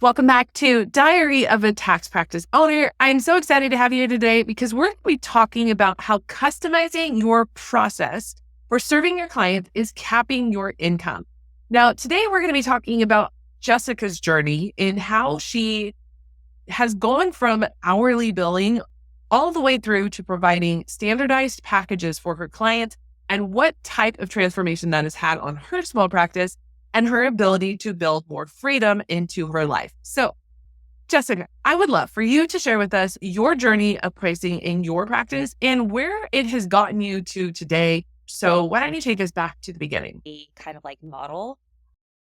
Welcome back to Diary of a Tax Practice Owner. I'm so excited to have you here today because we're going to be talking about how customizing your process for serving your client is capping your income. Now, today we're going to be talking about Jessica's journey in how she has gone from hourly billing all the way through to providing standardized packages for her clients and what type of transformation that has had on her small practice and her ability to build more freedom into her life. So, Jessica, I would love for you to share with us your journey of pricing in your practice and where it has gotten you to today. So why don't you take us back to the beginning? The kind of like model.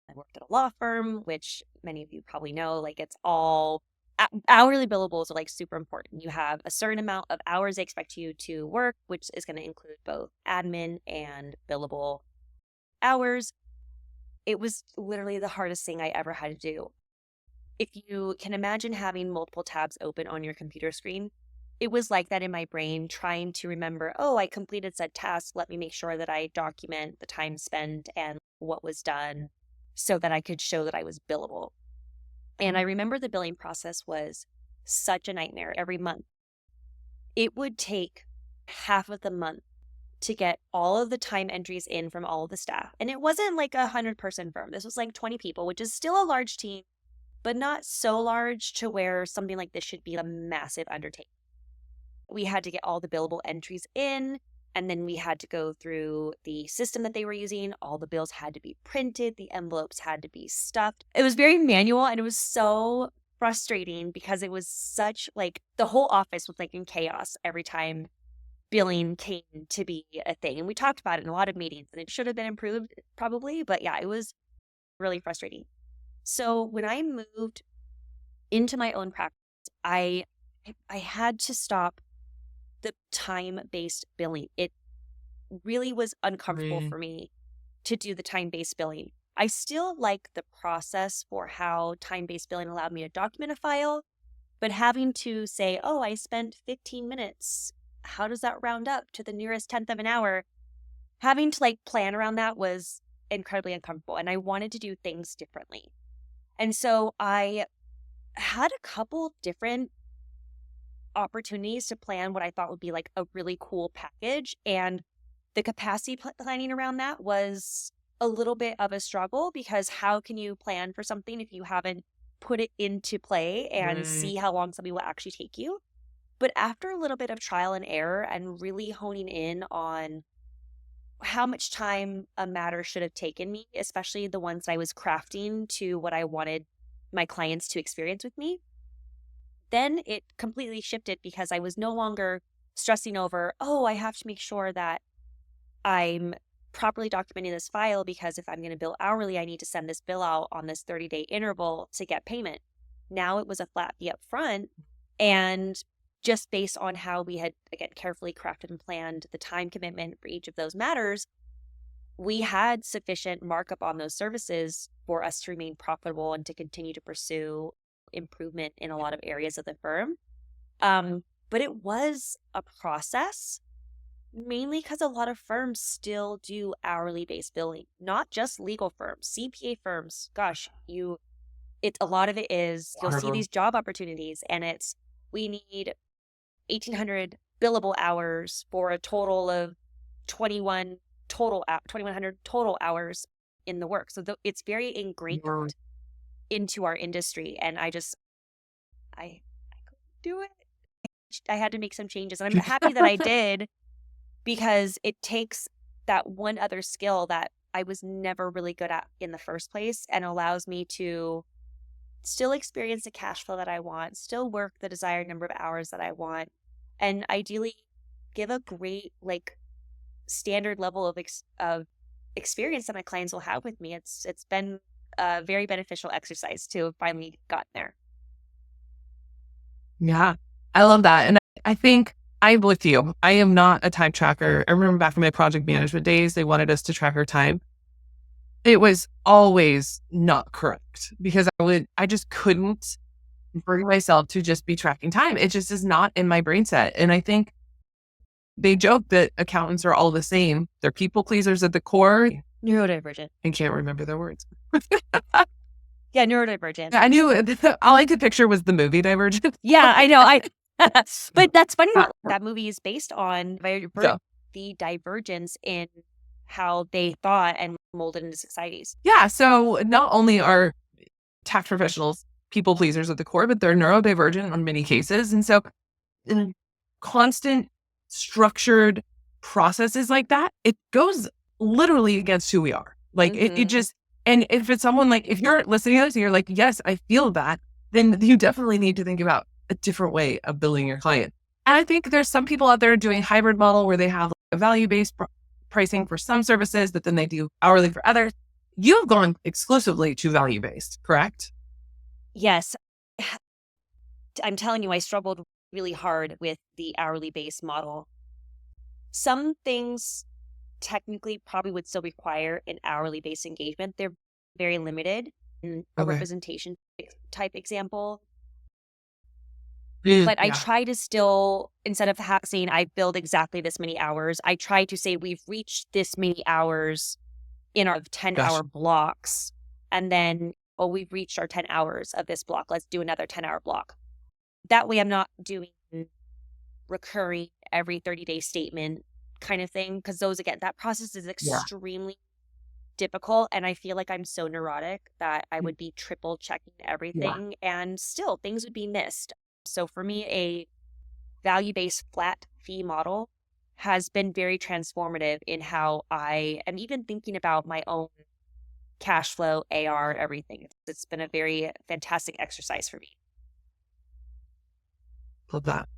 I worked at a law firm, which many of you probably know, like it's all hourly billables are like super important. You have a certain amount of hours they expect you to work, which is going to include both admin and billable hours. It was literally the hardest thing I ever had to do. If you can imagine having multiple tabs open on your computer screen, it was like that in my brain, trying to remember, oh, I completed said task. Let me make sure that I document the time spent and what was done so that I could show that I was billable. And I remember the billing process was such a nightmare every month. It would take half of the month to get all of the time entries in from all of the staff. And it wasn't like 100-person firm. This was like 20 people, which is still a large team, but not so large to where something like this should be a massive undertaking. We had to get all the billable entries in, and then we had to go through the system that they were using. All the bills had to be printed. The envelopes had to be stuffed. It was very manual, and it was so frustrating because it was such like the whole office was like in chaos every time billing came to be a thing. And we talked about it in a lot of meetings, and it should have been improved probably, but yeah, it was really frustrating. So when I moved into my own practice, I had to stop the time-based billing. It really was uncomfortable for me to do the time-based billing. I still like the process for how time-based billing allowed me to document a file, but having to say, oh, I spent 15 minutes. How does that round up to the nearest 10th of an hour? Having to like plan around that was incredibly uncomfortable, and I wanted to do things differently. And so I had a couple different opportunities to plan what I thought would be like a really cool package. And the capacity planning around that was a little bit of a struggle because how can you plan for something if you haven't put it into play and see how long something will actually take you? But after a little bit of trial and error and really honing in on how much time a matter should have taken me, especially the ones that I was crafting to what I wanted my clients to experience with me, then it completely shifted because I was no longer stressing over, oh, I have to make sure that I'm properly documenting this file because if I'm going to bill hourly, I need to send this bill out on this 30-day interval to get payment. Now it was a flat fee up front, and just based on how we had, again, carefully crafted and planned the time commitment for each of those matters, we had sufficient markup on those services for us to remain profitable and to continue to pursue improvement in a lot of areas of the firm. But it was a process, mainly because a lot of firms still do hourly based billing, not just legal firms, CPA firms. Gosh, a lot of it is you'll see these job opportunities and it's we need 1,800 billable hours for a total of 2,100 total hours in the work. So it's very ingrained into our industry, and I couldn't do it. I had to make some changes, and I'm happy that I did because it takes that one other skill that I was never really good at in the first place and allows me to still experience the cash flow that I want, still work the desired number of hours that I want, and ideally give a great like standard level of experience that my clients will have with me. It's been a very beneficial exercise to have finally gotten there. Yeah, I love that. And I think I'm with you. I am not a time tracker. I remember back in my project management days, they wanted us to track our time. It was always not correct because I just couldn't bring myself to just be tracking time. It just is not in my brain set. And I think they joke that accountants are all the same. They're people pleasers at the core. Neurodivergent. I can't remember their words. Yeah, neurodivergent. I knew all I could picture was the movie Divergent. Yeah, I know. But that's funny that movie is based on Yeah. the divergence in how they thought and molded into societies. Yeah. So not only are tax professionals people pleasers at the core, but they're neurodivergent in many cases. And so in constant structured processes like that, it goes literally against who we are. Like it just, and if it's someone like, if you're listening to this and you're like, yes, I feel that, then you definitely need to think about a different way of billing your client. And I think there's some people out there doing hybrid model where they have a value-based pricing for some services, but then they do hourly for others. You've gone exclusively to value-based, correct? Yes. I'm telling you, I struggled really hard with the hourly based model. Some things technically probably would still require an hourly based engagement. They're very limited in a representation type example. But I try to still, instead of saying I billed exactly this many hours, I try to say we've reached this many hours in our 10-hour blocks. And then, we've reached our 10 hours of this block. Let's do another 10-hour block. That way I'm not doing recurring every 30-day statement kind of thing. Because those, again, that process is extremely difficult. And I feel like I'm so neurotic that I would be triple checking everything and still things would be missed. So for me, a value-based flat fee model has been very transformative in how I am even thinking about my own cash flow, AR, everything. It's been a very fantastic exercise for me. Love that.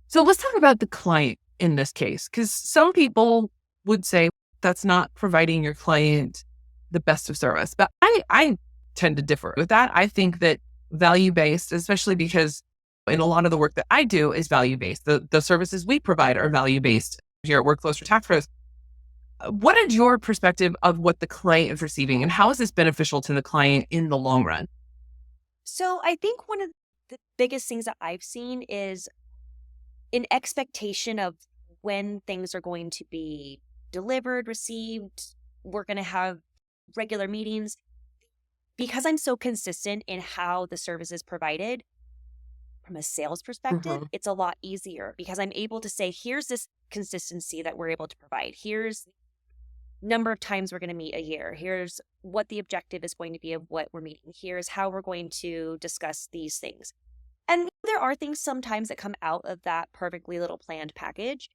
So let's talk about the client in this case, because some people would say that's not providing your client the best of service. But I tend to differ with that. I think that value-based, especially because in a lot of the work that I do is value-based. The services we provide are value-based here at Workflows for Tax Pros. What is your perspective of what the client is receiving and how is this beneficial to the client in the long run? So I think one of the biggest things that I've seen is an expectation of when things are going to be delivered, received. We're going to have regular meetings. Because I'm so consistent in how the service is provided, from a sales perspective, it's a lot easier because I'm able to say, here's this consistency that we're able to provide. Here's number of times we're going to meet a year. Here's what the objective is going to be of what we're meeting. Here's how we're going to discuss these things. And there are things sometimes that come out of that perfectly little planned package,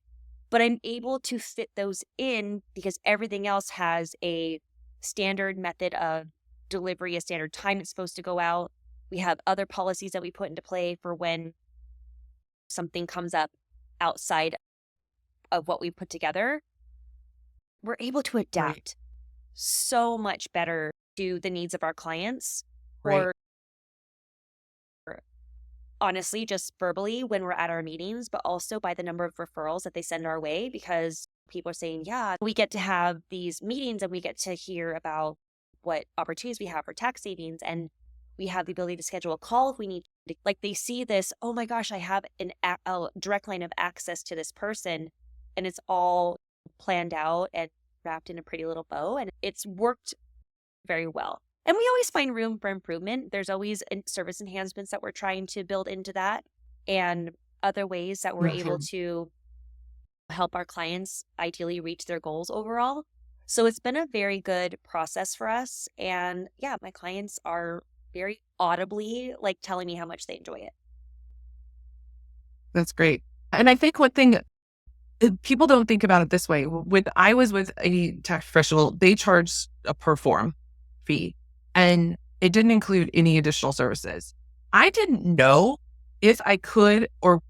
but I'm able to fit those in because everything else has a standard method of delivery, a standard time it's supposed to go out. We have other policies that we put into play for when something comes up outside of what we put together. We're able to adapt so much better to the needs of our clients, or honestly, just verbally when we're at our meetings, but also by the number of referrals that they send our way, because people are saying, yeah, we get to have these meetings and we get to hear about what opportunities we have for tax savings, and we have the ability to schedule a call if we need to. Like, they see this, oh my gosh, I have a direct line of access to this person, and it's all planned out and wrapped in a pretty little bow, and it's worked very well. And we always find room for improvement. There's always service enhancements that we're trying to build into that, and other ways that we're able to help our clients ideally reach their goals overall. So it's been a very good process for us. And yeah, my clients are very audibly like telling me how much they enjoy it. That's great. And I think one thing, people don't think about it this way. When I was with a tax professional, they charged a per form fee and it didn't include any additional services. I didn't know if I could or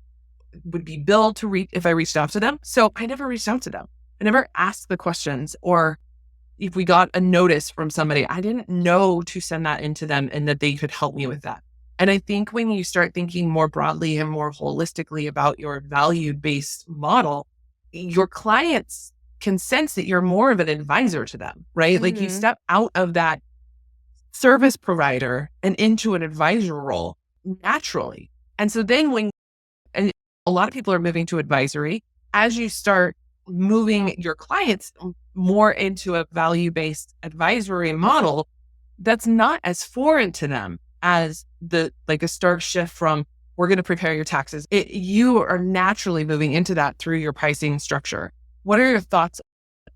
would be billed to if I reached out to them. So I never reached out to them. I never asked the questions, or if we got a notice from somebody, I didn't know to send that into them and that they could help me with that. And I think when you start thinking more broadly and more holistically about your value-based model, your clients can sense that you're more of an advisor to them, right? Like you step out of that service provider and into an advisor role naturally. And so then and a lot of people are moving to advisory, as you start moving your clients more into a value-based advisory model, that's not as foreign to them as a stark shift from we're going to prepare your taxes. You are naturally moving into that through your pricing structure. What are your thoughts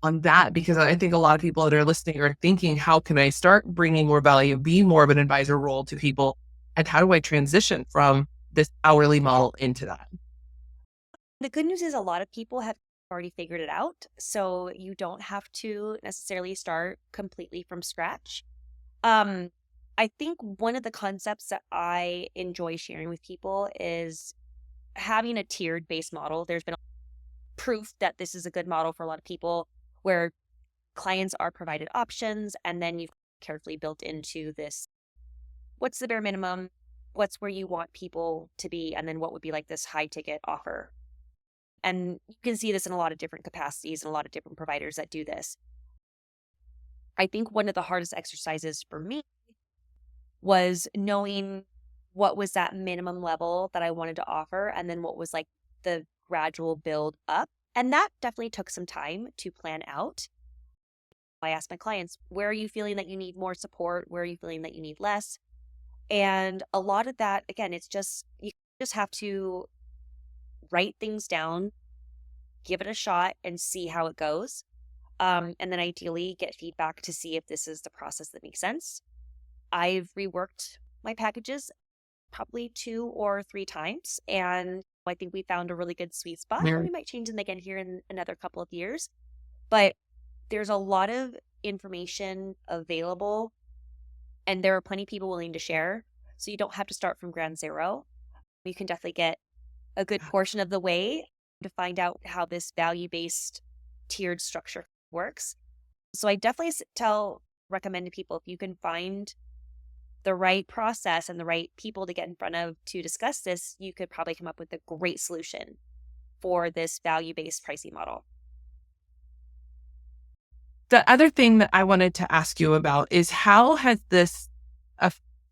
on that? Because I think a lot of people that are listening are thinking, how can I start bringing more value, be more of an advisor role to people? And how do I transition from this hourly model into that? The good news is a lot of people have already figured it out. So you don't have to necessarily start completely from scratch. I think one of the concepts that I enjoy sharing with people is having a tiered based model. There's been proof that this is a good model for a lot of people where clients are provided options and then you've carefully built into this, what's the bare minimum, what's where you want people to be, and then what would be like this high ticket offer. And you can see this in a lot of different capacities and a lot of different providers that do this. I think one of the hardest exercises for me was knowing what was that minimum level that I wanted to offer and then what was like the gradual build up. And that definitely took some time to plan out. I asked my clients, where are you feeling that you need more support? Where are you feeling that you need less? And a lot of that, again, it's just, you just have to write things down, give it a shot and see how it goes. And then ideally get feedback to see if this is the process that makes sense. I've reworked my packages probably 2 or 3 times. And I think we found a really good sweet spot. Yeah. We might change them again here in another couple of years. But there's a lot of information available and there are plenty of people willing to share. So you don't have to start from ground zero. You can definitely get a good portion of the way to find out how this value-based tiered structure works. So I definitely recommend to people, if you can find the right process and the right people to get in front of to discuss this, you could probably come up with a great solution for this value-based pricing model. The other thing that I wanted to ask you about is how has this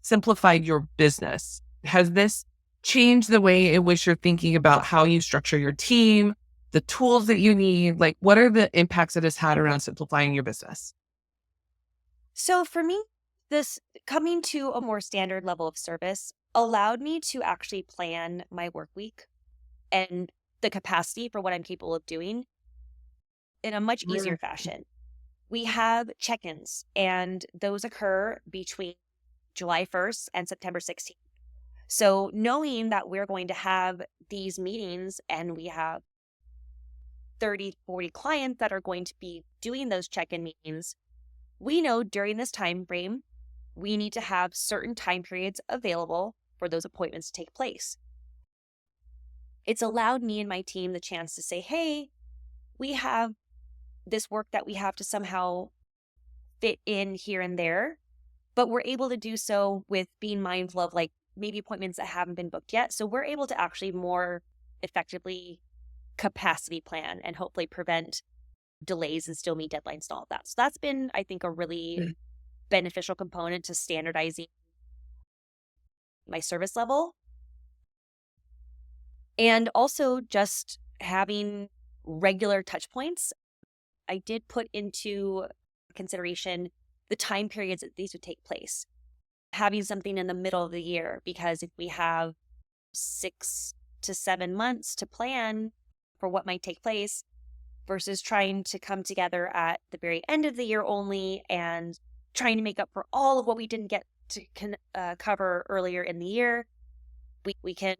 simplified your business? Has this changed the way in which you're thinking about how you structure your team, the tools that you need? Like, what are the impacts that it's had around simplifying your business? So for me, this coming to a more standard level of service allowed me to actually plan my work week and the capacity for what I'm capable of doing in a much easier fashion. We have check-ins and those occur between July 1st and September 16th. So knowing that we're going to have these meetings and we have 30, 40 clients that are going to be doing those check-in meetings, we know during this time frame, we need to have certain time periods available for those appointments to take place. It's allowed me and my team the chance to say, hey, we have this work that we have to somehow fit in here and there, but we're able to do so with being mindful of like maybe appointments that haven't been booked yet. So we're able to actually more effectively capacity plan and hopefully prevent delays and still meet deadlines and all of that. So that's been, I think, a really beneficial component to standardizing my service level. And also just having regular touch points. I did put into consideration the time periods that these would take place. Having something in the middle of the year, because if we have 6 to 7 months to plan for what might take place versus trying to come together at the very end of the year only and trying to make up for all of what we didn't get to cover earlier in the year, we can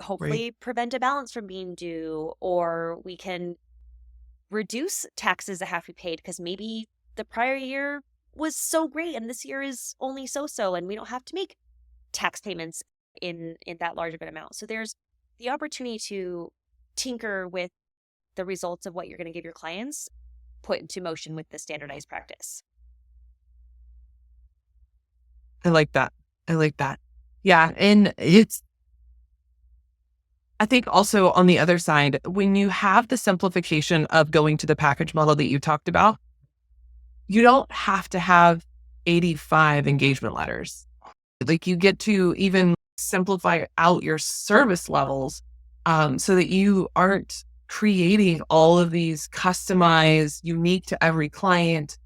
hopefully prevent a balance from being due, or we can reduce taxes that have to be paid because maybe the prior year was so great and this year is only so-so and we don't have to make tax payments in that large of an amount. So there's the opportunity to tinker with the results of what you're going to give your clients put into motion with the standardized practice. I like that. Yeah. And I think also on the other side, when you have the simplification of going to the package model that you talked about, you don't have to have 85 engagement letters. Like, you get to even simplify out your service levels so that you aren't creating all of these customized, unique to every client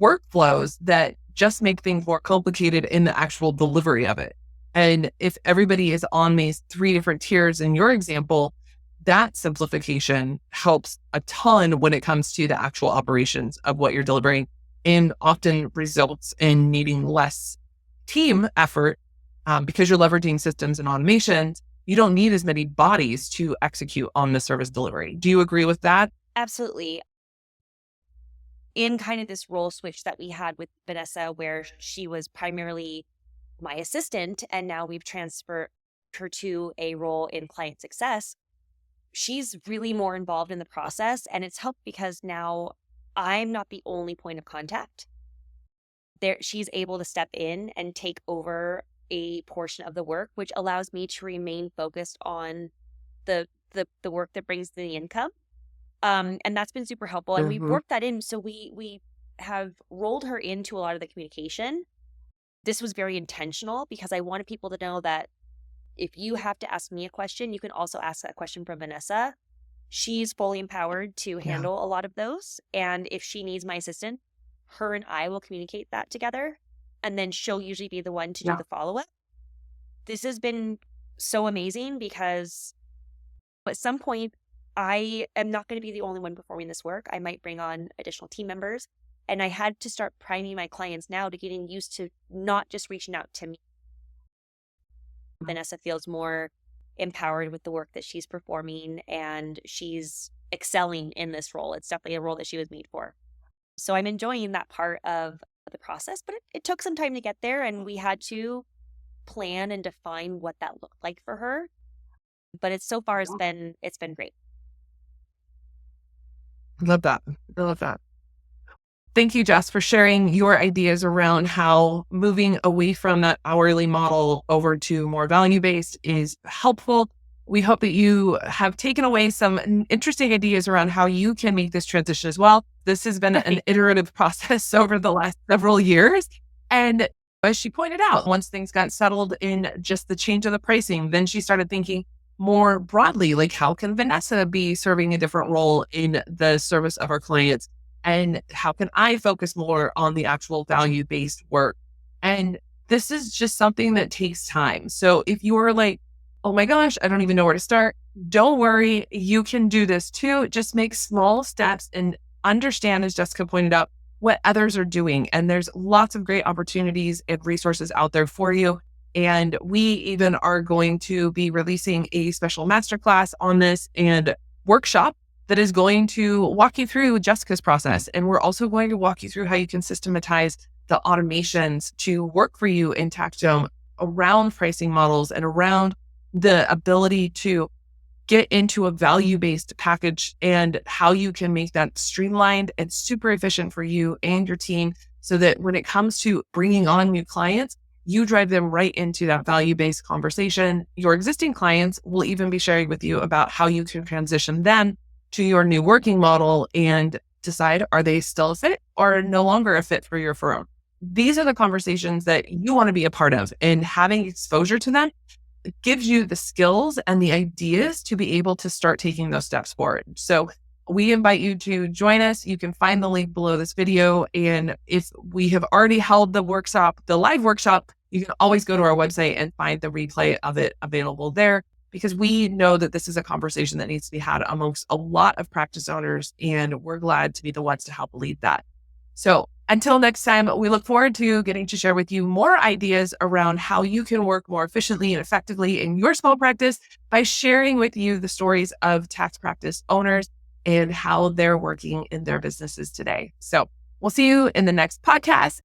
workflows that just make things more complicated in the actual delivery of it. And if everybody is on these 3 different tiers in your example, that simplification helps a ton when it comes to the actual operations of what you're delivering, and often results in needing less team effort because you're leveraging systems and automations. You don't need as many bodies to execute on the service delivery. Do you agree with that? Absolutely. In kind of this role switch that we had with Vanessa, where she was primarily my assistant, and now we've transferred her to a role in client success, she's really more involved in the process. And it's helped because now I'm not the only point of contact. She's able to step in and take over a portion of the work, which allows me to remain focused on the work that brings the income. And that's been super helpful. And we've worked that in. So we have rolled her into a lot of the communication. This was very intentional because I wanted people to know that if you have to ask me a question, you can also ask that question from Vanessa. She's fully empowered to handle a lot of those. And if she needs my assistant, her and I will communicate that together. And then she'll usually be the one to do the follow-up. This has been so amazing because at some point, I am not going to be the only one performing this work. I might bring on additional team members. And I had to start priming my clients now to getting used to not just reaching out to me. Vanessa feels more empowered with the work that she's performing, and she's excelling in this role. It's definitely a role that she was made for. So I'm enjoying that part of the process, but it took some time to get there, and we had to plan and define what that looked like for her. But it's been great. I love that. I love that. Thank you, Jess, for sharing your ideas around how moving away from that hourly model over to more value-based is helpful. We hope that you have taken away some interesting ideas around how you can make this transition as well. This has been an iterative process over the last several years. And as she pointed out, once things got settled in just the change of the pricing, then she started thinking more broadly, like how can Vanessa be serving a different role in the service of our clients? And how can I focus more on the actual value-based work? And this is just something that takes time. So if you are like, oh my gosh, I don't even know where to start, don't worry, you can do this too. Just make small steps and understand, as Jessica pointed out, what others are doing. And there's lots of great opportunities and resources out there for you. And we even are going to be releasing a special masterclass on this and workshop that is going to walk you through Jessica's process. And we're also going to walk you through how you can systematize the automations to work for you in TaxDome around pricing models and around the ability to get into a value-based package and how you can make that streamlined and super efficient for you and your team so that when it comes to bringing on new clients, you drive them right into that value-based conversation. Your existing clients will even be sharing with you about how you can transition them to your new working model and decide, are they still a fit or no longer a fit for your firm? These are the conversations that you want to be a part of, and having exposure to them gives you the skills and the ideas to be able to start taking those steps forward. So we invite you to join us. You can find the link below this video. And if we have already held the workshop, the live workshop, you can always go to our website and find the replay of it available there, because we know that this is a conversation that needs to be had amongst a lot of practice owners, and we're glad to be the ones to help lead that. So until next time, we look forward to getting to share with you more ideas around how you can work more efficiently and effectively in your small practice by sharing with you the stories of tax practice owners and how they're working in their businesses today. So we'll see you in the next podcast.